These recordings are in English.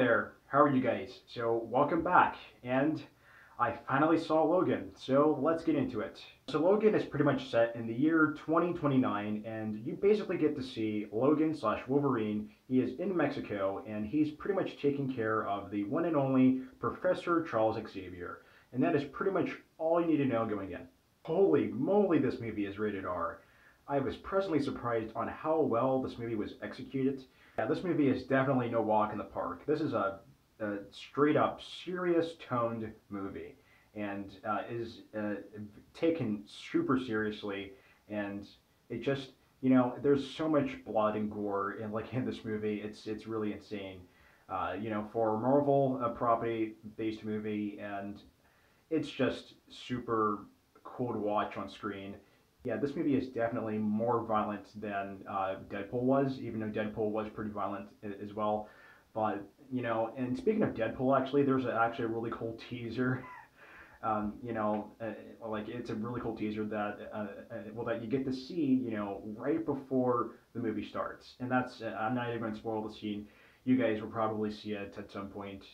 there, how are you guys? So welcome back, and I finally saw Logan, so let's get into it. So Logan is pretty much set in the year 2029, and you basically get to see Logan slash Wolverine. He is in Mexico, and he's pretty much taking care of the one and only Professor Charles Xavier, and that is pretty much all you need to know going in. Holy moly, this movie is rated R. I was pleasantly surprised on how well this movie was executed. Yeah, this movie is definitely no walk in the park. This is a straight up serious toned movie and is taken super seriously. And it just, there's so much blood and gore in this movie. It's really insane. For a Marvel property based movie, and it's just super cool to watch on screen. Yeah, this movie is definitely more violent than Deadpool was, even though Deadpool was pretty violent as well. But and speaking of Deadpool, actually, there's actually a really cool teaser. It's a really cool teaser that you get to see, right before the movie starts, and that's I'm not even going to spoil the scene. You guys will probably see it at some point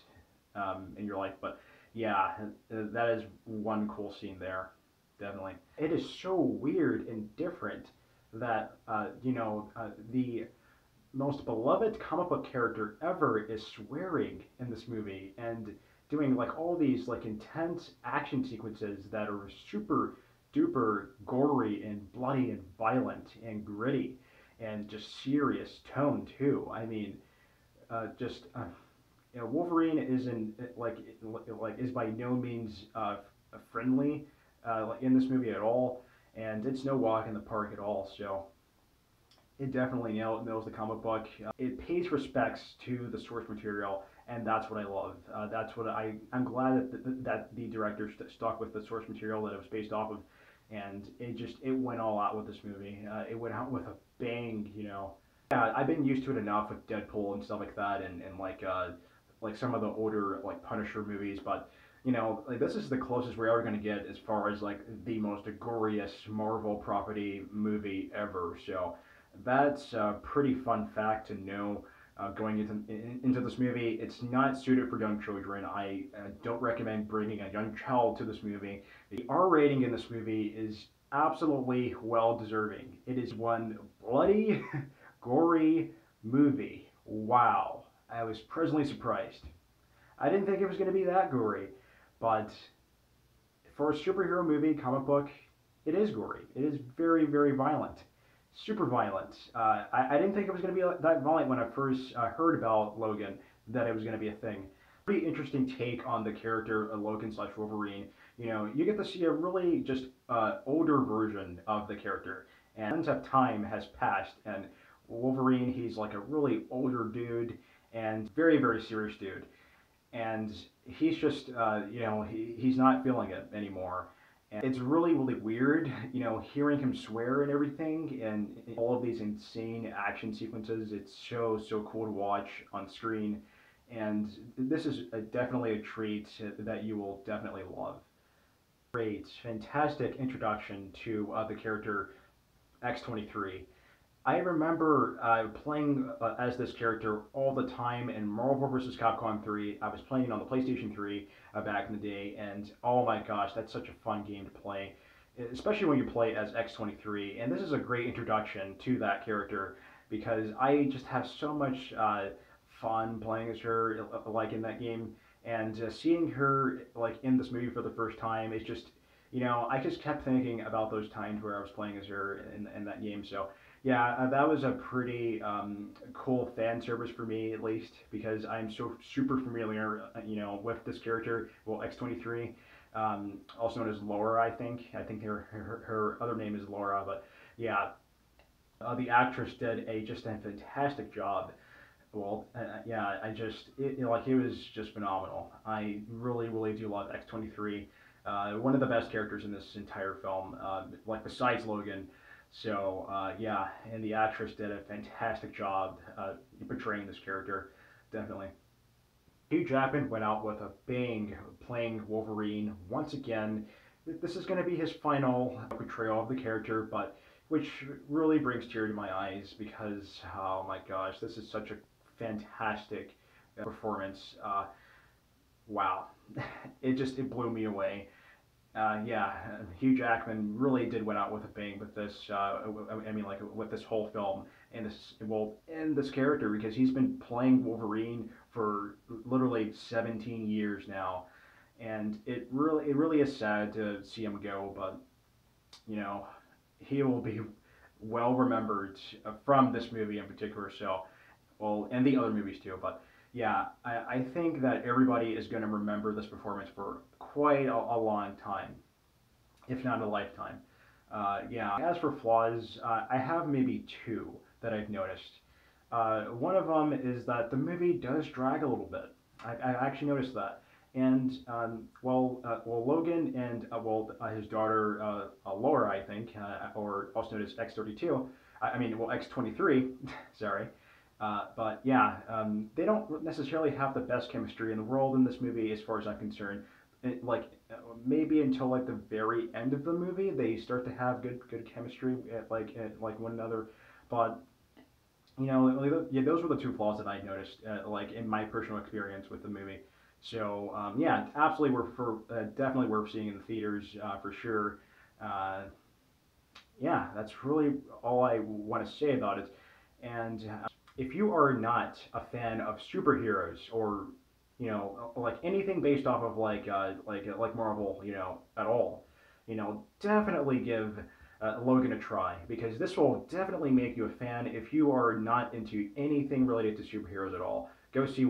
in your life, but yeah, that is one cool scene there. Definitely. It is so weird and different that, the most beloved comic book character ever is swearing in this movie and doing like all these like intense action sequences that are super duper gory and bloody and violent and gritty and just serious tone too. I mean, just Wolverine isn't like is by no means friendly in this movie at all, and it's no walk in the park at all. So it definitely nails the comic book. It pays respects to the source material, and that's what I love. That's what I'm glad that the director stuck with the source material that it was based off of, and it went all out with this movie. It went out with a bang. Yeah, I've been used to it enough with Deadpool and stuff like that, and like some of the older like Punisher movies, but like this is the closest we're ever going to get as far as like the most goriest Marvel property movie ever. So that's a pretty fun fact to know going into this movie. It's not suited for young children. I don't recommend bringing a young child to this movie. The R rating in this movie is absolutely well deserving. It is one bloody, gory movie. Wow. I was pleasantly surprised. I didn't think it was going to be that gory, but for a superhero movie, comic book, it is gory. It is very, very violent. Super violent. I didn't think it was going to be that violent when I first heard about Logan, that it was going to be a thing. Pretty interesting take on the character of Logan slash Wolverine. You get to see a really just older version of the character, and tons of time has passed, and Wolverine, he's like a really older dude, and very, very serious dude. And he's just, he's not feeling it anymore. And it's really, really weird, hearing him swear and everything, and all of these insane action sequences. It's so cool to watch on screen. And this is definitely a treat that you will definitely love. Great, fantastic introduction to the character X-23. I remember playing as this character all the time in Marvel vs. Capcom 3. I was playing on the PlayStation 3 back in the day, and oh my gosh, that's such a fun game to play, especially when you play as X-23. And this is a great introduction to that character because I just have so much fun playing as her, like in that game, and seeing her like in this movie for the first time is just, I just kept thinking about those times where I was playing as her in that game. So yeah, that was a pretty cool fan service for me, at least, because I'm so super familiar, with this character. Well, X-23, also known as Laura, I think. I think her other name is Laura, but yeah, the actress did just a fantastic job. Well, yeah, it was just phenomenal. I really, really do love X-23. One of the best characters in this entire film, like besides Logan. So yeah, and the actress did a fantastic job portraying this character, definitely. Hugh Jackman went out with a bang playing Wolverine once again. This is going to be his final portrayal of the character, but which really brings tears to my eyes because, oh my gosh, this is such a fantastic performance. Wow, it blew me away. Yeah, Hugh Jackman really did went out with a bang with this. I mean, like with this whole film and this character because he's been playing Wolverine for literally 17 years now, and it really is sad to see him go. But you know, he will be well remembered from this movie in particular. So, well, and the other movies too. But yeah, I think that everybody is going to remember this performance for quite a long time, if not a lifetime. Yeah. As for flaws, I have maybe two that I've noticed. One of them is that the movie does drag a little bit. I actually noticed that. And Logan and his daughter Laura, I think, or also known as X-32. I mean, well, X-23. Sorry. But yeah, they don't necessarily have the best chemistry in the world in this movie, as far as I'm concerned. Like maybe until like the very end of the movie, they start to have good chemistry at like one another. But yeah, those were the two flaws that I noticed, like in my personal experience with the movie. So yeah, absolutely, definitely worth seeing in the theaters for sure. Uh, yeah, that's really all I want to say about it. And if you are not a fan of superheroes or like anything based off of like Marvel, at all, definitely give Logan a try because this will definitely make you a fan if you are not into anything related to superheroes at all. Go see,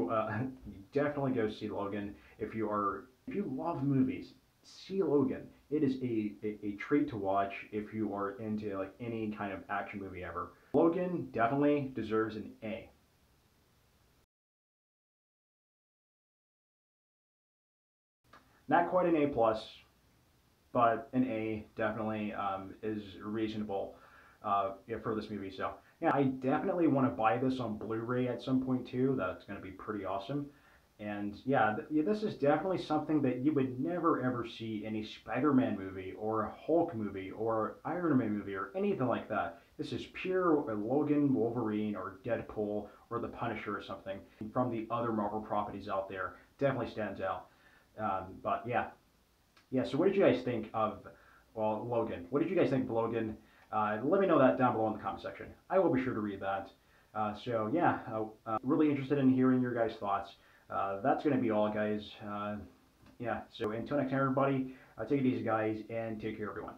definitely go see Logan if you love movies. See Logan. It is a treat to watch if you are into like any kind of action movie ever. Logan definitely deserves an A. Not quite an A plus, but an A definitely is reasonable yeah, for this movie. So yeah, I definitely want to buy this on Blu-ray at some point too. That's going to be pretty awesome. And yeah, yeah, this is definitely something that you would never ever see in a Spider-Man movie or a Hulk movie or Iron Man movie or anything like that. This is pure Logan, Wolverine, or Deadpool or the Punisher or something from the other Marvel properties out there. Definitely stands out. But yeah, yeah. So what did you guys think of Logan? What did you guys think of Logan? Let me know that down below in the comment section. I will be sure to read that. So yeah, really interested in hearing your guys' thoughts. That's going to be all, guys. Yeah, so until next time, everybody, take it easy, guys, and take care, everyone.